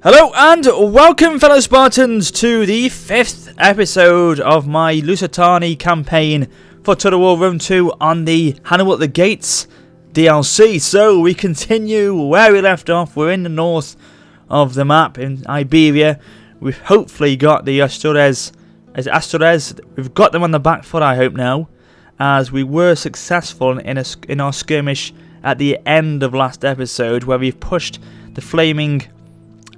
Hello and welcome, fellow Spartans, to the 5th episode of my Lusitani campaign for Total War Rome 2 on the Hannibal at the Gates DLC. So we continue where we left off. We're in the north of the map in Iberia. We've hopefully got the Astures. Astures. We've got them on the back foot, I hope now, as we were successful in our skirmish at the end of last episode, where we've pushed the flaming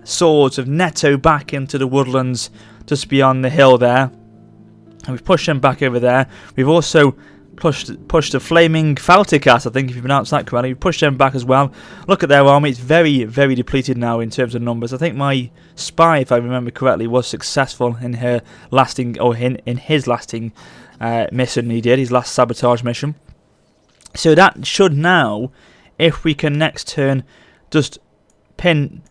swords of Netto back into the woodlands just beyond the hill there, and we've pushed them back over there. We've also pushed the flaming Falticas, I think, if you pronounce that correctly. We've pushed them back as well. Look at their army, it's very, very depleted now in terms of numbers. I think my spy, if I remember correctly, was successful in her lasting, or in his lasting mission he did, his last sabotage mission. So that should now, if we can next turn just pin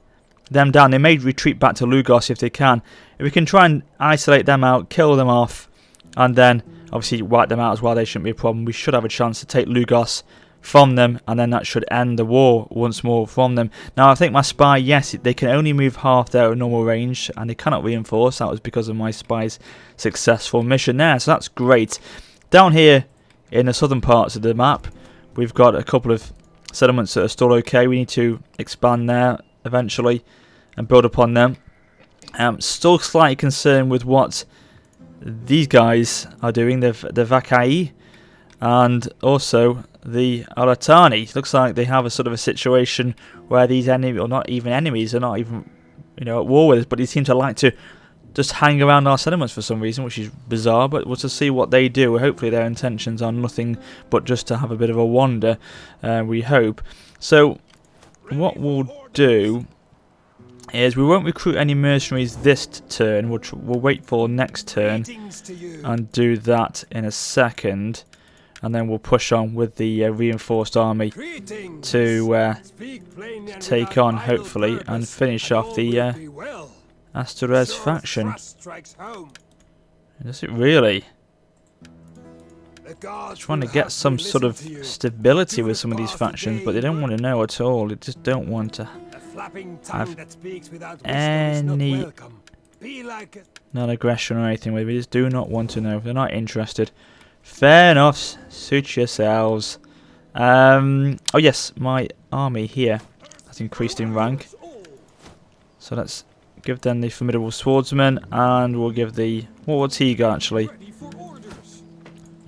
them down. They may retreat back to Lugos if they can. If we can try and isolate them out, kill them off, and then obviously wipe them out as well, they shouldn't be a problem. We should have a chance to take Lugos from them, and then that should end the war once more from them. Now I think my spy, yes, they can only move half their normal range and they cannot reinforce. That was because of my spy's successful mission there, so that's great. Down here in the southern parts of the map, we've got a couple of settlements that are still okay. We need to expand there eventually and build upon them. Still slightly concerned with what these guys are doing, the Vakai and also the Lusitani. Looks like they have a sort of a situation where these enemies, or not even enemies, are not even at war with us, but they seem to like to just hang around our settlements for some reason, which is bizarre. But we'll just see what they do. Hopefully their intentions are nothing but just to have a bit of a wander, we hope. So what we'll do is we won't recruit any mercenaries this turn. We'll wait for next turn and do that in a second, and then we'll push on with the reinforced army to take on, hopefully, and finish off the Astures faction. Does it really? Trying to get some sort of stability with some of these factions, but they don't want to know at all. They just don't want to have any non-aggression or anything with it. They just do not want to know. They're not interested. Fair enough. Suit yourselves. Oh yes, my army here has increased in rank. So let's give them the formidable swordsman, and we'll give the... what's he got actually?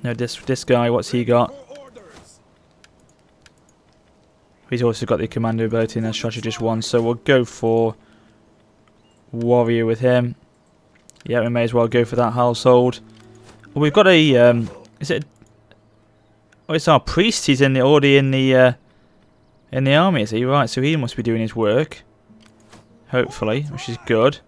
No, this guy, what's he got? He's also got the commander ability and then strategist 1, so we'll go for warrior with him. Yeah, we may as well go for that household. We've got a is it? Oh, it's our priest. He's already in the army. Is he right? So he must be doing his work, hopefully, which is good.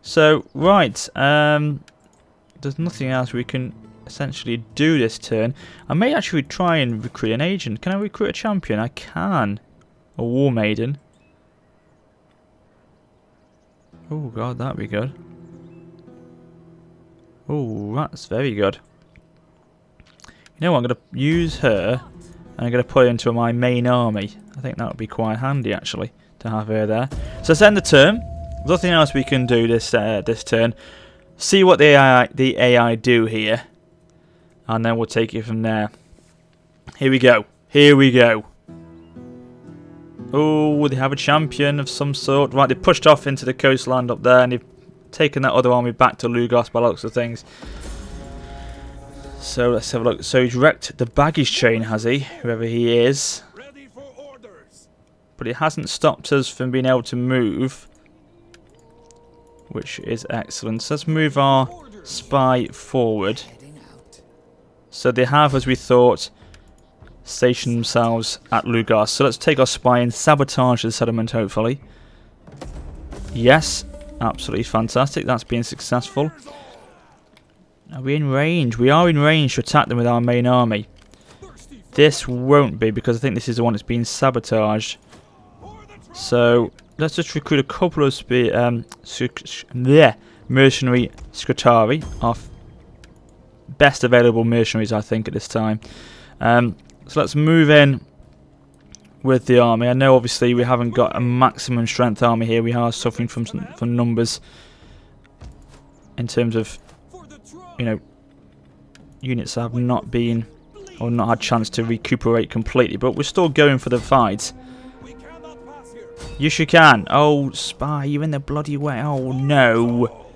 So right, there's nothing else we can essentially do this turn. I may actually try and recruit an agent. Can I recruit a champion? I can. A war maiden. Oh god, that'd be good. Oh, that's very good. You know what, I'm going to use her and I'm going to put her into my main army. I think that would be quite handy actually to have her there. So let's end the turn. There's nothing else we can do this turn. See what the AI do here, and then we'll take it from there. Here we go. Here we go. Oh, they have a champion of some sort. Right, they pushed off into the coastland up there, and they've taken that other army back to Lugos by the looks of things. So let's have a look. So he's wrecked the baggage train, has he? Whoever he is. But it hasn't stopped us from being able to move, which is excellent. So let's move our spy forward. So they have, as we thought, stationed themselves at Lugos. So let's take our spy and sabotage the settlement, hopefully. Yes, absolutely fantastic. That's been successful. Are we in range? We are in range to attack them with our main army. This won't be, because I think this is the one that's been sabotaged. So let's just recruit a couple of mercenary Scutari, our best available mercenaries, I think, at this time. So let's move in with the army. I know obviously we haven't got a maximum strength army here. We are suffering from numbers in terms of, you know, units that have not been or not had chance to recuperate completely, but we're still going for the fight. Yes, you can. Oh, spy, you're in the bloody way. Oh, no.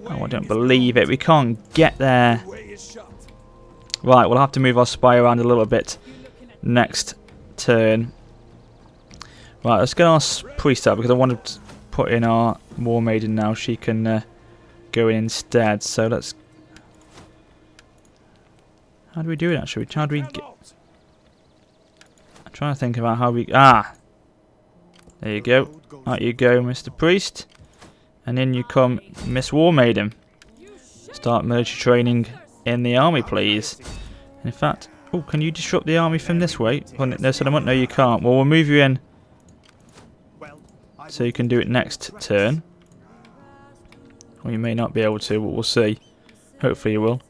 Oh, I don't believe it. We can't get there. Right, we'll have to move our spy around a little bit next turn. Right, let's get our priest out because I want to put in our war maiden now. She can go in instead. So let's... How do we do it actually? How do we get... I'm trying to think about how we... Ah! There you go. Out you go, Mr. Priest. And in you come, Miss War Maiden. Start military training in the army, please. In fact... Oh, can you disrupt the army from this way? Oh, no, settlement? No, you can't. Well, we'll move you in. So you can do it next turn. Or you may not be able to, but we'll see. Hopefully you will.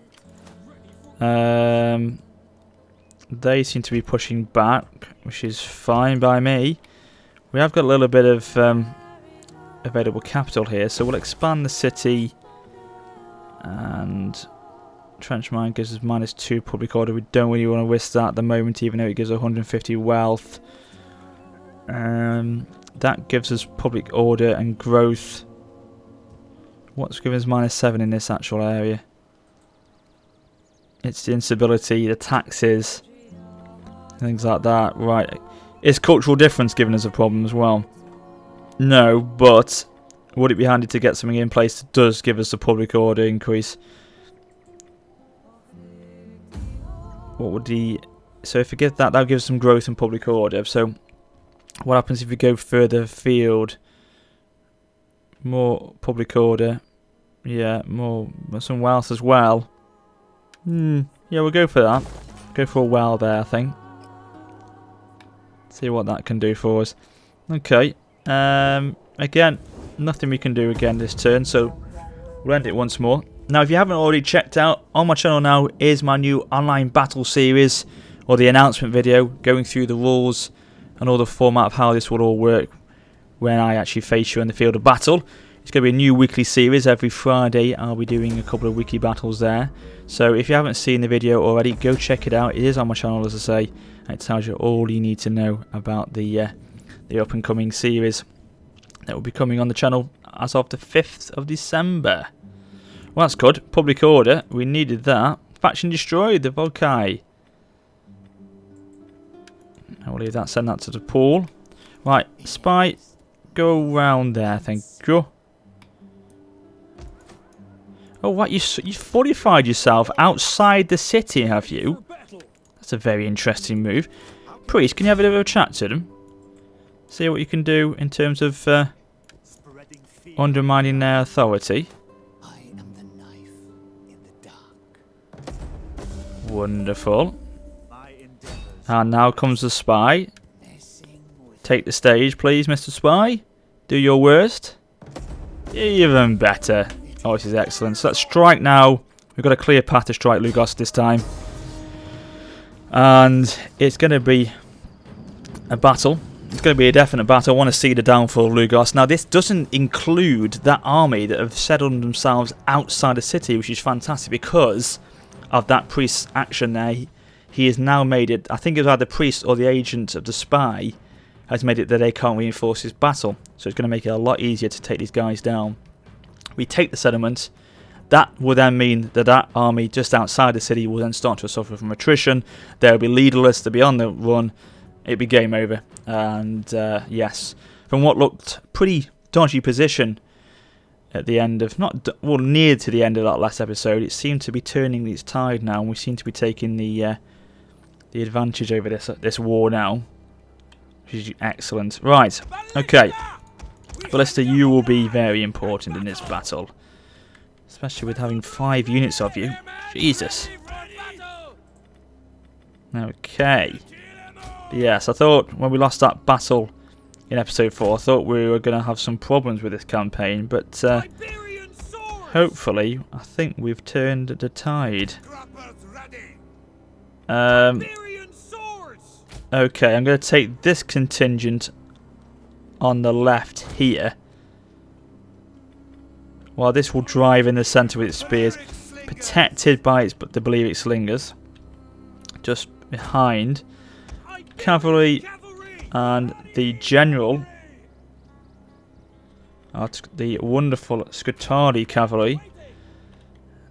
They seem to be pushing back, which is fine by me. We have got a little bit of available capital here, so we'll expand the city. And trench mine gives us -2 public order. We don't really want to risk that at the moment, even though it gives 150 wealth. That gives us public order and growth. What's giving us -7 in this actual area? It's the instability, the taxes, things like that. Right. Is cultural difference giving us a problem as well? No, but would it be handy to get something in place that does give us a public order increase? What would the... So if we get that, that'll give us some growth in public order. So what happens if we go further afield? More public order. Yeah, some wealth as well. Yeah, we'll go for that. Go for a well there, I think. See what that can do for us. Okay. Again, nothing we can do again this turn, so we'll end it once more. Now, if you haven't already checked out, on my channel now is my new online battle series, or the announcement video, going through the rules and all the format of how this will all work when I actually face you in the field of battle. It's going to be a new weekly series. Every Friday I'll be doing a couple of weekly battles there. So if you haven't seen the video already, go check it out. It is on my channel, as I say. It tells you all you need to know about the up and coming series that will be coming on the channel as of the 5th of December. Well, that's good. Public order. We needed that. Faction destroyed. The Volkai. I'll leave that. Send that to the pool. Right. Spy. Go around there. Thank you. Oh, what? You fortified yourself outside the city, have you? That's a very interesting move. Priest, can you have a bit of a chat to them? See what you can do in terms of undermining their authority. Wonderful. And now comes the spy. Take the stage, please, Mr. Spy. Do your worst. Even better. Oh, this is excellent. So let's strike now. We've got a clear path to strike Lugos this time. And it's going to be a battle. It's going to be a definite battle. I want to see the downfall of Lugos. Now, this doesn't include that army that have settled themselves outside the city, which is fantastic because of that priest's action there. He has now made it, I think it was either the priest or the agent of the spy, has made it that they can't reinforce his battle. So it's going to make it a lot easier to take these guys down. We take the settlement. That will then mean that that army just outside the city will then start to suffer from attrition. They'll be leaderless, they'll be on the run. It'll be game over. And yes, from what looked pretty dodgy position at the end of, near to the end of that last episode, it seemed to be turning its tide now, and we seem to be taking the advantage over this war now, which is excellent. Right, okay. Ballista, you will be very important in this battle, especially with having 5 units of you. Jesus. Okay. Yes, I thought when we lost that battle in episode 4, I thought we were going to have some problems with this campaign, but hopefully, I think we've turned the tide. Okay, I'm going to take this contingent on the left here. While this will drive in the centre with its spears, protected by its, but I believe its slingers. Just behind cavalry and the general, the wonderful Scutari cavalry.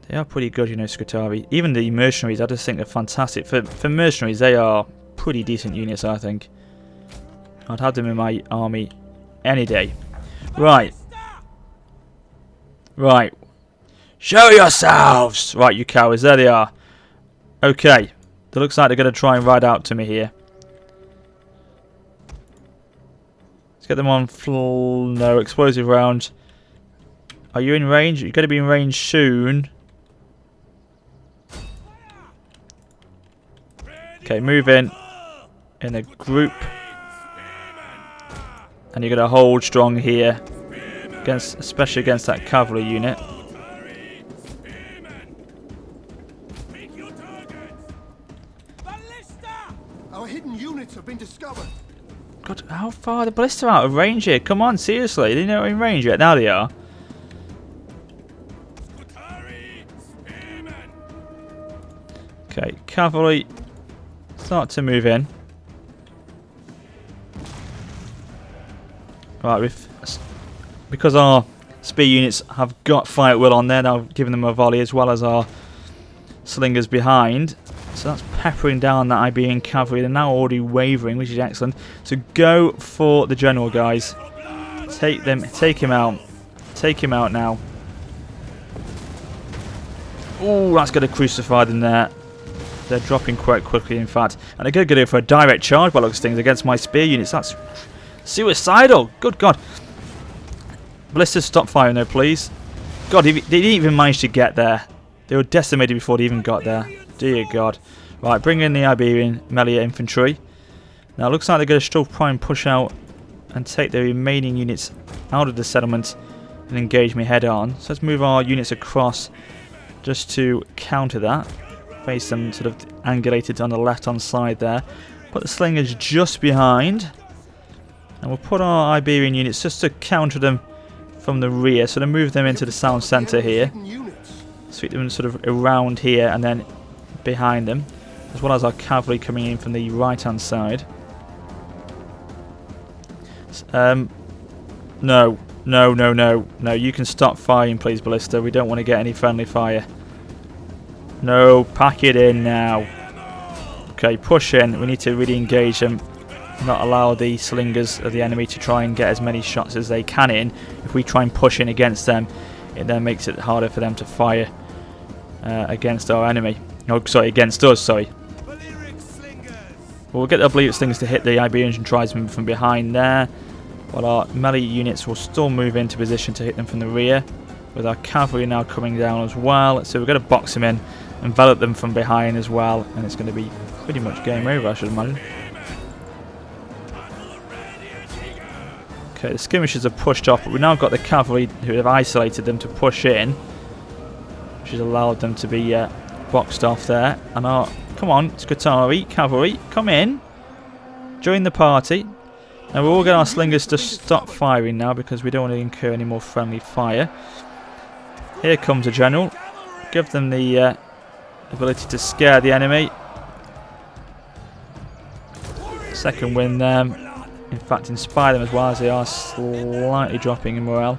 They are pretty good, you know, Scutari. Even the mercenaries, I just think they're fantastic. For mercenaries, they are pretty decent units, I think. I'd have them in my army any day. Right. Right. Show yourselves! Right, you cowards. There they are. Okay. It looks like they're going to try and ride out to me here. Let's get them on no explosive rounds. Are you in range? You're going to be in range soon. Okay, move in a group. And you're going to hold strong here, especially against that cavalry unit. Our hidden units have been discovered. God, how far are the ballista out of range here? Come on, seriously. They're not in range yet. Now they are. Okay, cavalry start to move in. Right, because our spear units have got fire at will on there, now giving them a volley as well as our slingers behind. So that's peppering down that Iberian cavalry. They're now already wavering, which is excellent. So go for the general, guys. Take him out. Take him out now. Oh, that's going to crucify them there. They're dropping quite quickly, in fact. And they're going to go for a direct charge by looks of things against my spear units. That's suicidal. Good God. Ballistas, stop firing though, please. God, they didn't even manage to get there. They were decimated before they even got there. Dear God. Right, bring in the Iberian melee infantry. Now it looks like they're going to still try and push out and take the remaining units out of the settlement and engage me head on. So let's move our units across just to counter that. Face them sort of angulated on the left hand side there. Put the slingers just behind. And we'll put our Iberian units just to counter them from the rear. So to move them into the sound centre here. Sweep them sort of around here and then behind them. As well as our cavalry coming in from the right hand side. No. You can stop firing, please, Ballista. We don't want to get any friendly fire. No, pack it in now. Okay, push in. We need to really engage them. Not allow the slingers of the enemy to try and get as many shots as they can in. If we try and push in against them, it then makes it harder for them to fire against our enemy. Oh, sorry, against us, sorry. We'll get the oblique slingers to hit the Iberian tribesmen from behind there. While our melee units will still move into position to hit them from the rear. With our cavalry now coming down as well. So we're going to box them in, envelop them from behind as well. And it's going to be pretty much game over, I should imagine. Okay, the skirmishers are pushed off, but we've now got the cavalry who have isolated them to push in. Which has allowed them to be boxed off there. And our, come on, Scutari, cavalry, come in. Join the party. Now we'll all get our slingers to stop firing now because we don't want to incur any more friendly fire. Here comes the general. Give them the ability to scare the enemy. Second win them. In fact, inspire them as well as they are slightly dropping in morale.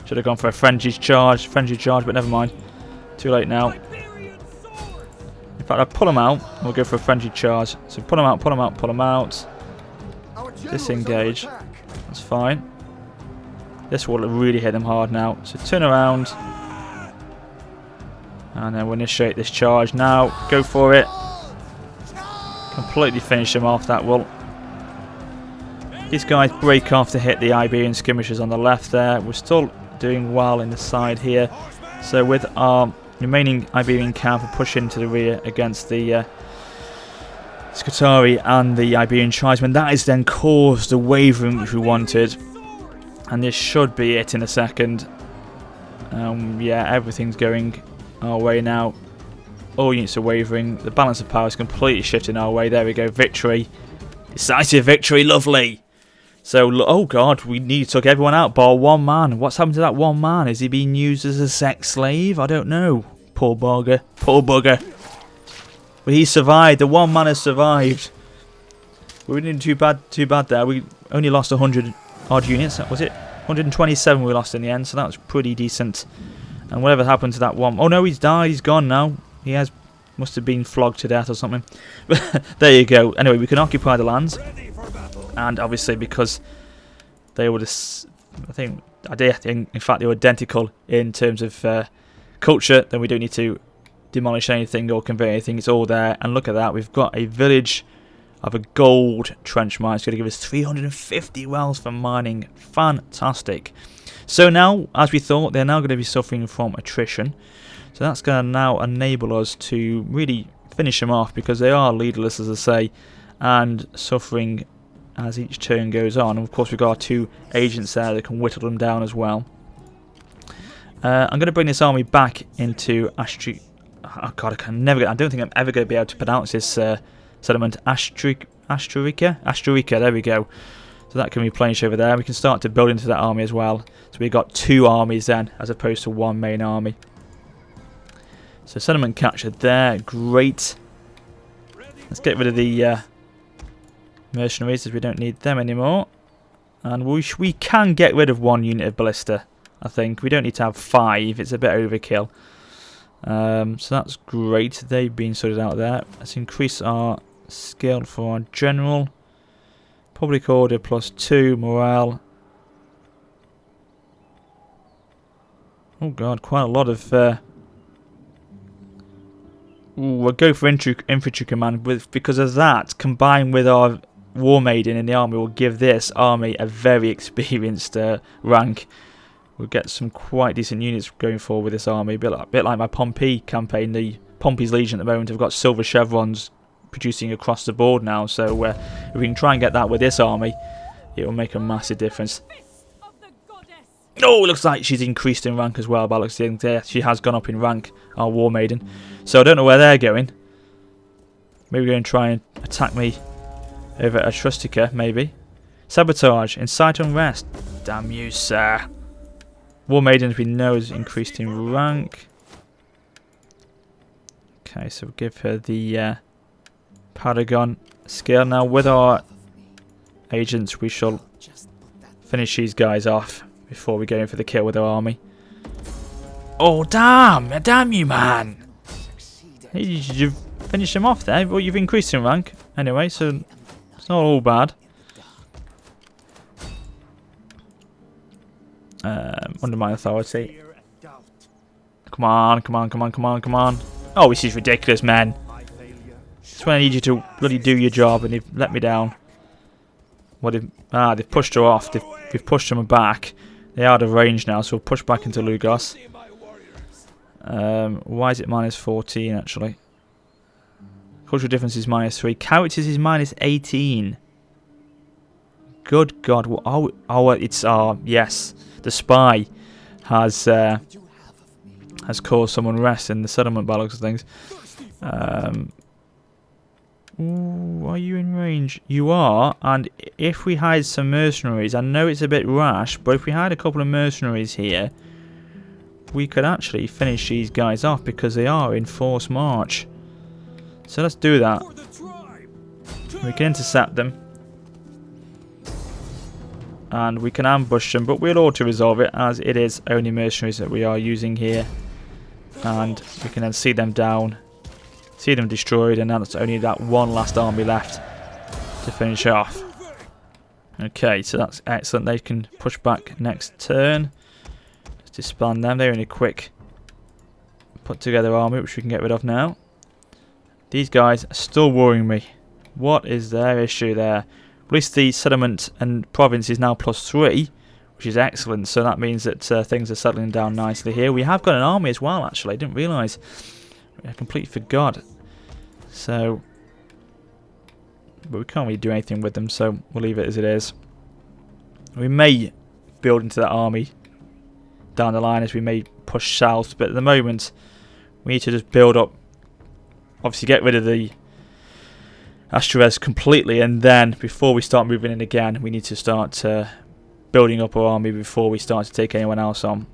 Should have gone for a frenzied charge, but never mind. Too late now. In fact, I'll pull them out. We'll go for a frenzied charge. So pull them out, pull them out, pull them out. Disengage. That's fine. This will really hit them hard now. So turn around. And then we'll initiate this charge now. Go for it. Completely finish them off, that will. These guys break off to hit the Iberian skirmishers on the left there. We're still doing well in the side here. So with our remaining Iberian camp, we'll push into the rear against the Scutari and the Iberian tribesmen. That has then caused the wavering which we wanted. And this should be it in a second. Yeah, everything's going our way now. All units are wavering. The balance of power is completely shifting our way. There we go. Victory. Decisive victory. Lovely. So, oh god, we need to take everyone out bar one man. What's happened to that one man? Is he being used as a sex slave? I don't know. Poor bugger. Poor bugger. But he survived. The one man has survived. We didn't do too bad there. We only lost 100 odd units. Was it 127 we lost in the end? So that was pretty decent. And whatever happened to that one... Oh no, he's died. He's gone now. He must have been flogged to death or something. But there you go. Anyway, we can occupy the lands. And obviously because they were I think in fact they were identical in terms of culture, then we don't need to demolish anything or convert anything. It's all there. And look at that. We've got a village of a gold trench mine. It's going to give us 350 wells for mining. Fantastic. So now, as we thought, they're now going to be suffering from attrition. So that's going to now enable us to really finish them off, because they are leaderless, as I say, and suffering as each turn goes on. And of course, we've got our 2 agents there that can whittle them down as well. I'm going to bring this army back into Astures. Oh god, I don't think I'm ever going to be able to pronounce this settlement. Asturica, there we go. So that can replenish over there. We can start to build into that army as well. So we've got 2 armies then, as opposed to 1 main army. So settlement captured there. Great. Let's get rid of the mercenaries, as we don't need them anymore. And we can get rid of 1 unit of ballista, I think. We don't need to have 5. It's a bit overkill. So that's great. They've been sorted out there. Let's increase our skill for our general. Public order +2, morale. Oh god, quite a lot of... we'll go for infantry command, because of that, combined with our war maiden in the army, will give this army a very experienced rank. We'll get some quite decent units going forward with this army. A bit like my Pompey campaign. The Pompey's Legion at the moment have got silver chevrons producing across the board now, so if we can try and get that with this army, it will make a massive difference. Oh, it looks like she's increased in rank as well, by looks like there. She has gone up in rank, our war maiden. So I don't know where they're going. Maybe they're going to try and attack me over at Trustica, maybe. Sabotage, incite unrest. Damn you, sir. War maiden, as we know, is increased in rank. Okay, so we'll give her the Paragon skill. Now with our agents, we shall finish these guys off before we go in for the kill with our army. Oh damn you, man! Hey, you've finished them off there. Well, you've increased in rank anyway, so it's not all bad. Under my authority. Come on. Oh, this is ridiculous, man. That's when I need you to bloody do your job, and they've let me down. What they've pushed her off. We've pushed them back. They are out of range now, so we'll push back into Lugos. Why is it -14 actually? Cultural difference is -3. Characters is -18. Good God! Oh, it's yes. The spy has caused some unrest in the settlement, by the looks of things. Ooh, are you in range? You are, and if we hide some mercenaries, I know it's a bit rash, but if we hide a couple of mercenaries here, we could actually finish these guys off, because they are in forced march. So let's do that. We can intercept them, and we can ambush them, but we'll auto-resolve it, as it is only mercenaries that we are using here. And we can then see them down, see them destroyed, and now it's only that one last army left to finish off. Okay, so that's excellent. They can push back next turn. Let's disband them. They're in a quick put together army, which we can get rid of now. These guys are still worrying me. What is their issue there? At least the settlement and province is now +3, which is excellent. So that means that things are settling down nicely here. We have got an army as well, actually. I didn't realise. I completely forgot. So, but we can't really do anything with them, so we'll leave it as it is. We may build into that army down the line, as we may push south, but at the moment we need to just build up obviously get rid of the Astures completely, and then before we start moving in again, we need to start building up our army before we start to take anyone else on.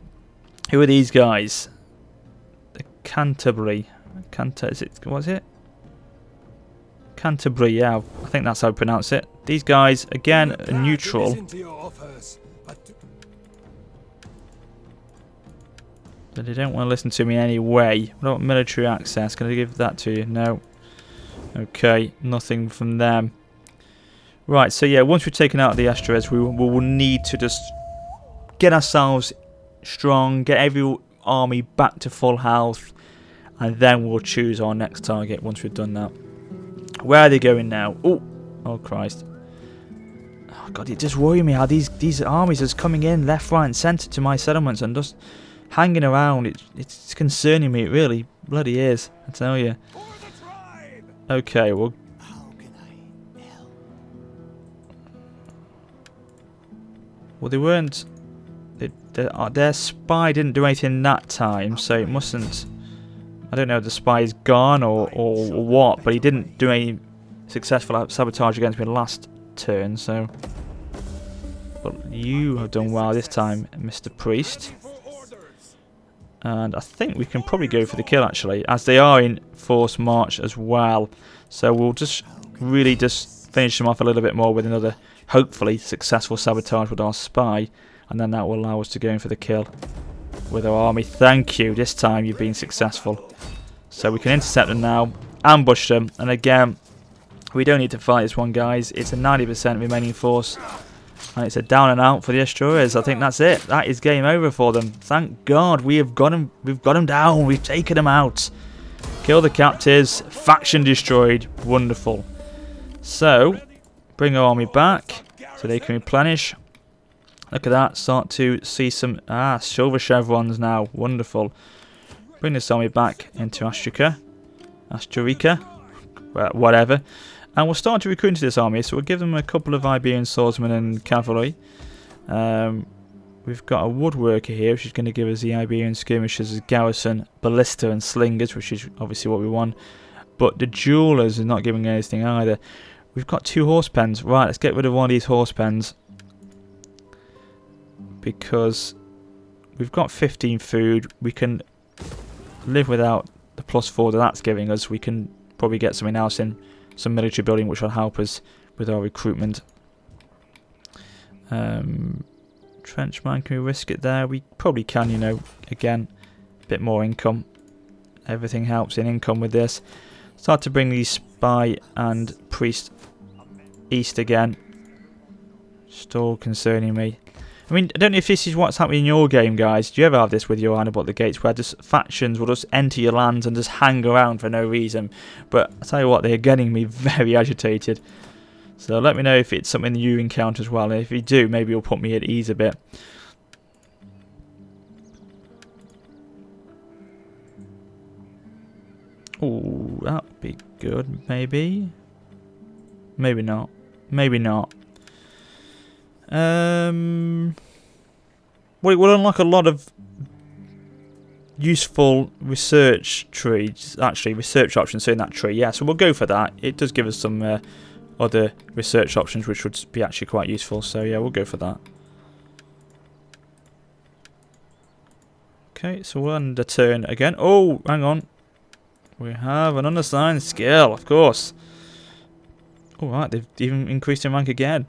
Who are these guys? The Canterbury. What is it? Canterbury, yeah, I think that's how I pronounce it. These guys, again, are neutral. But they don't want to listen to me anyway. What about military access? Can I give that to you? No. Okay, nothing from them. Right, so yeah, once we've taken out the Astures, we will need to just get ourselves strong, get every army back to full health, and then we'll choose our next target once we've done that. Where are they going now? Oh Christ. Oh God, it just worries me how these armies are just coming in left, right and centre to my settlements and just hanging around. It's concerning me, it really bloody is, I tell you. Okay, well... Well, they weren't... Their spy didn't do anything that time, so it mustn't... I don't know if the spy is gone or what, but he didn't do any successful sabotage against me last turn, so... But you have done well this time, Mr. Priest. And I think we can probably go for the kill, actually, as they are in force march as well. So we'll just really just finish them off a little bit more with another, hopefully, successful sabotage with our spy. And then that will allow us to go in for the kill with our army. Thank you. This time you've been successful. So we can intercept them now, ambush them. And again, we don't need to fight this one, guys. It's a 90% remaining force. And it's a down and out for the Astures. I think that's it. That is game over for them. Thank God we have got them. We've got them down. We've taken them out. Kill the captives. Faction destroyed. Wonderful. So, bring our army back so they can replenish. Look at that. Start to see some silver chevrons now. Wonderful. Bring this army back into Asturica. Whatever. And we'll start to recruit into this army, so we'll give them a couple of Iberian swordsmen and cavalry. We've got a woodworker here, which is going to give us the Iberian skirmishers as garrison, ballista and slingers, which is obviously what we want. But the jewelers are not giving anything either. We've got 2 horse pens. Right, let's get rid of one of these horse pens. Because we've got 15 food. We can live without the +4 that that's giving us. We can probably get something else in. Some military building which will help us with our recruitment. Trench mine, can we risk it there? We probably can, you know. Again, a bit more income. Everything helps in income with this. Start to bring these spy and priest east again. Still concerning me. I mean, I don't know if this is what's happening in your game, guys. Do you ever have this with your Hannibal at the Gates, where just factions will just enter your lands and just hang around for no reason? But I tell you what, they're getting me very agitated. So let me know if it's something you encounter as well. And if you do, maybe you'll put me at ease a bit. Oh, that'd be good, maybe. Maybe not. Maybe not. Well, it will unlock a lot of useful research trees, actually, research options in that tree. Yeah, so we'll go for that. It does give us some other research options which would be actually quite useful. So yeah, we'll go for that. Okay, so we'll end the turn again. Oh, hang on. We have an unassigned skill, of course. Alright, they've even increased in rank again.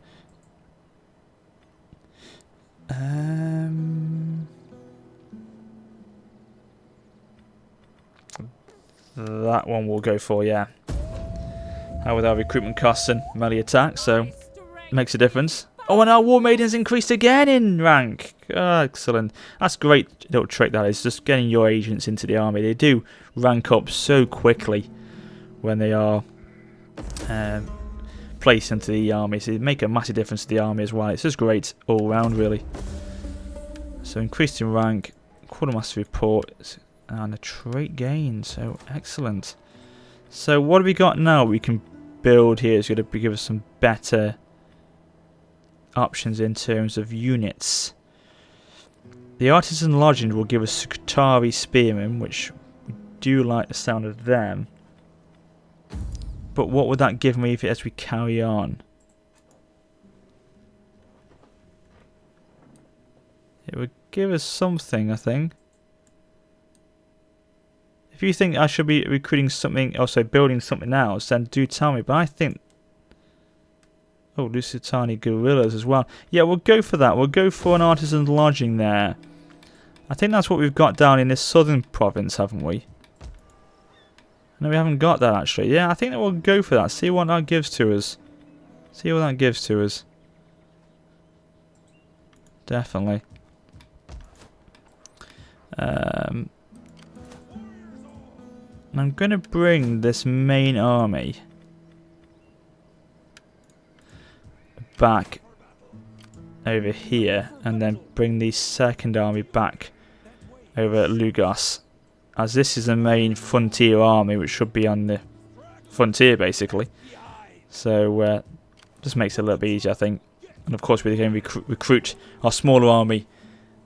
That one we'll go for, yeah. How with our recruitment costs and melee attacks, so makes a difference. Oh, and our War Maiden's increased again in rank. Oh, excellent. That's a great little trick, that is, just getting your agents into the army. They do rank up so quickly when they are placed into the army. So they make a massive difference to the army as well. It's just great all round, really. So increased in rank, quartermaster report, and a trait gain. So excellent. So what have we got now? We can build here. It's going to give us some better options in terms of units. The Artisan Legend will give us Skutari Spearmen, which we do like the sound of them. But what would that give me if as we carry on? It would give us something, I think. If you think I should be recruiting something, also building something else, then do tell me. But I think... Oh, Lusitani guerrillas as well. Yeah, we'll go for that. We'll go for an artisan lodging there. I think that's what we've got down in this southern province, haven't we? No, we haven't got that, actually. Yeah, I think that we'll go for that. See what that gives to us. See what that gives to us. Definitely. I'm going to bring this main army back over here and then bring the second army back over at Lugos, as this is the main frontier army which should be on the frontier basically. So just makes it a little bit easier, I think. And of course we're going to recruit our smaller army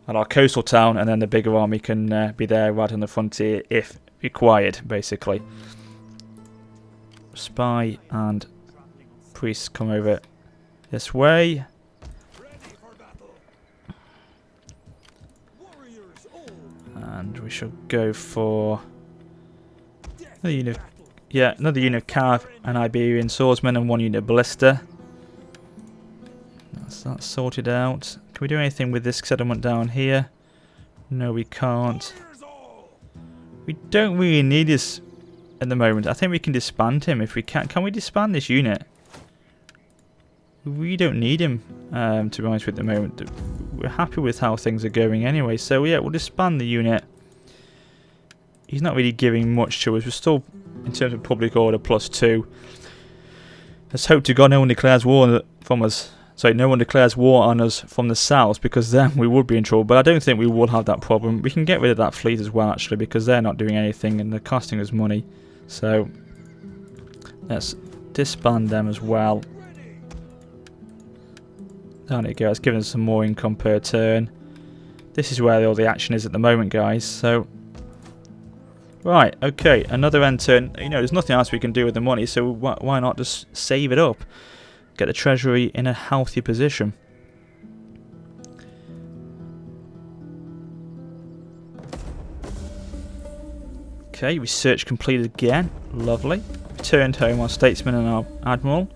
at our coastal town, and then the bigger army can be there right on the frontier if required, basically. Spy and priests come over this way. And we shall go for another unit of, another unit of Cav and Iberian swordsmen and one unit of ballista. That's that sorted out. Can we do anything with this settlement down here? No, we can't. We don't really need this at the moment. I think we can disband him if we can. Can we disband this unit? We don't need him, to be honest with you, at the moment. We're happy with how things are going anyway. So yeah, we'll disband the unit. He's not really giving much to us. We're still, in terms of public order, +2. Let's hope to God no one declares war from us. Sorry, no one declares war on us from the south, because then we would be in trouble. But I don't think we will have that problem. We can get rid of that fleet as well, actually, because they're not doing anything and they're costing us money. So let's disband them as well. There you go. It's giving us some more income per turn. This is where all the action is at the moment, guys. So right, okay, another end turn. You know, there's nothing else we can do with the money, so why not just save it up? Get the treasury in a healthy position. Okay, research completed again. Lovely. Returned home our statesman and our admiral.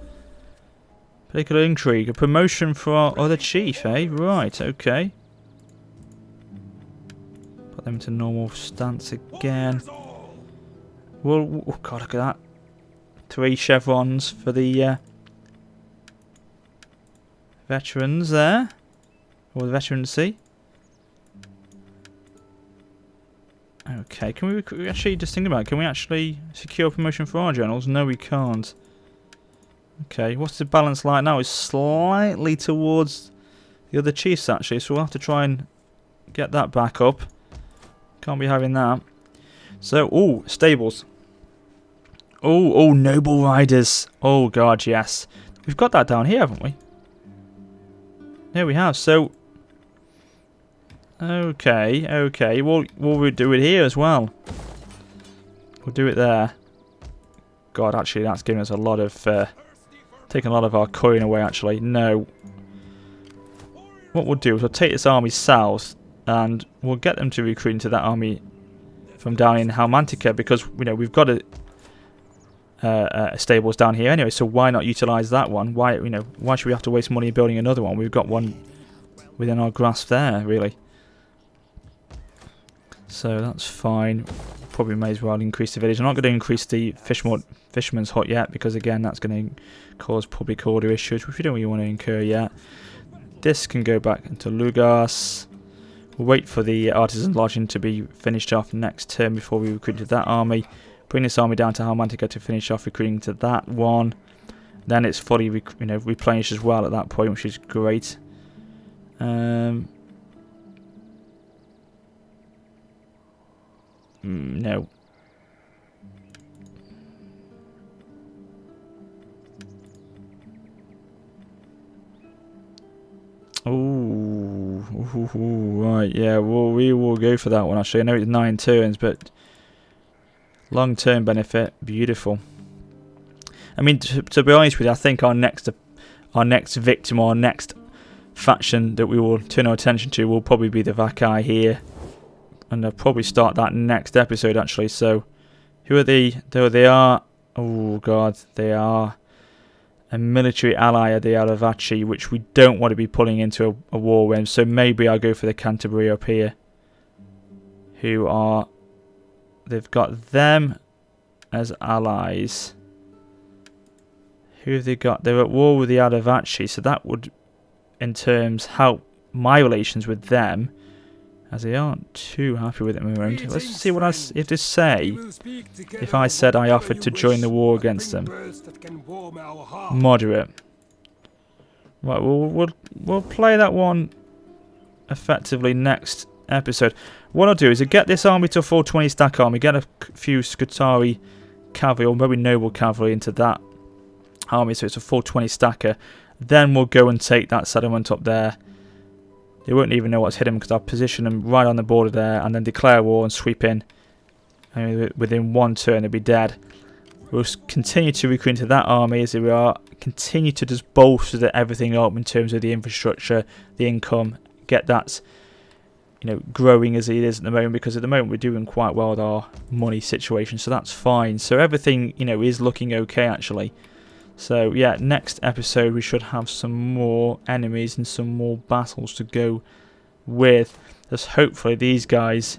Political intrigue. A promotion for our other chief, eh? Right, okay. Put them into normal stance again. Well, oh god, look at that. 3 chevrons for the veterans there, or the veterancy. Okay, can we actually just think about it? Can we actually secure promotion for our generals? No, we can't. Okay, what's the balance like now? It's slightly towards the other chiefs actually, so we'll have to try and get that back up. Can't be having that. So, oh, stables. Oh, noble riders. Oh god, yes. We've got that down here, haven't we? There we have. So, okay. We'll do it here as well. We'll do it there. God, actually, that's giving us a lot of, taking a lot of our coin away. Actually, no. What we'll do is we'll take this army south, and we'll get them to recruit into that army from down in Halmantica, because you know we've got stables down here anyway, so why not utilize that one? Why should we have to waste money building another one? We've got one within our grasp there, really. So that's fine. Probably may as well increase the village. I'm not going to increase the fisherman's hut yet, because again that's going to cause public order issues, which we don't really want to incur yet. This can go back into Lugos. We'll wait for the artisan lodging to be finished off next term before we recruit to that army. Bring this army down to Halmantica to finish off recruiting to that one. Then it's fully replenished as well at that point, which is great. No. Right, yeah, we will go for that one actually. I know it's 9 turns, but long-term benefit, beautiful. I mean, to be honest with you, I think our next victim, or next faction that we will turn our attention to will probably be the Vakai here. And I'll probably start that next episode, actually. So, who are they? They are... Oh, God. They are a military ally of the Aravachi, which we don't want to be pulling into a war with. So, maybe I'll go for the Canterbury up here. Who are... They've got them as allies. Who have they got? They're at war with the Aravachi. So, that would, in terms, help my relations with them, as they aren't too happy with it at the moment. Let's see what if they say. If I said I offered to join the war against them. Moderate. Right, we'll play that one effectively next episode. What I'll do is get this army to a full 20 stack army, get a few Scutari cavalry, or maybe noble cavalry into that army, so it's a full 20 stacker. Then we'll go and take that settlement up there. They won't even know what's hit them because I'll position them right on the border there and then declare war and sweep in. And within one turn they'll be dead. We'll continue to recruit into that army as we are. Continue to just bolster everything up in terms of the infrastructure, the income. Get that, growing as it is at the moment, because at the moment we're doing quite well with our money situation. So that's fine. So everything, is looking okay actually. So yeah, next episode we should have some more enemies and some more battles to go with. Just hopefully these guys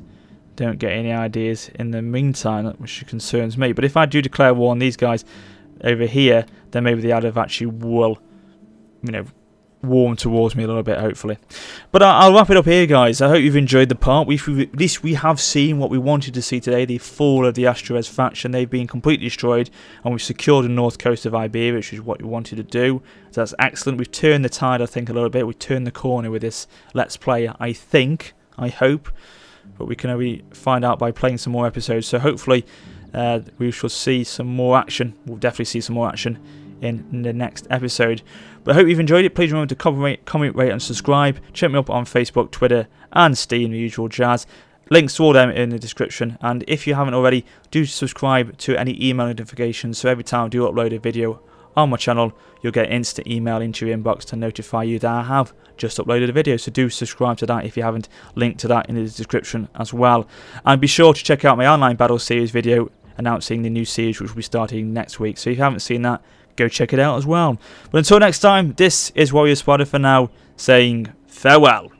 don't get any ideas in the meantime, which concerns me. But if I do declare war on these guys over here, then maybe the Aravachi will, warm towards me a little bit, hopefully. But I'll wrap it up here, guys. I hope you've enjoyed the part. At least we have seen what we wanted to see today, the fall of the Astures faction. They've been completely destroyed, and we've secured the north coast of Iberia, which is what we wanted to do. So that's excellent. We've turned the tide, I think, a little bit. We've turned the corner with this Let's Play, I think. I hope. But we can only find out by playing some more episodes. So hopefully we shall see some more action. We'll definitely see some more action in the next episode. But I hope you've enjoyed it. Please remember to comment, rate and subscribe. Check me up on Facebook, Twitter and Steam, the usual jazz. Links to all them in the description. And if you haven't already, do subscribe to any email notifications, so every time I do upload a video on my channel, you'll get instant email into your inbox to notify you that I have just uploaded a video. So do subscribe to that if you haven't. Link to that in the description as well. And be sure to check out my online battle series video announcing the new series which will be starting next week. So if you haven't seen that, go check it out as well. But until next time, this is Warrior Sparta for now, saying farewell.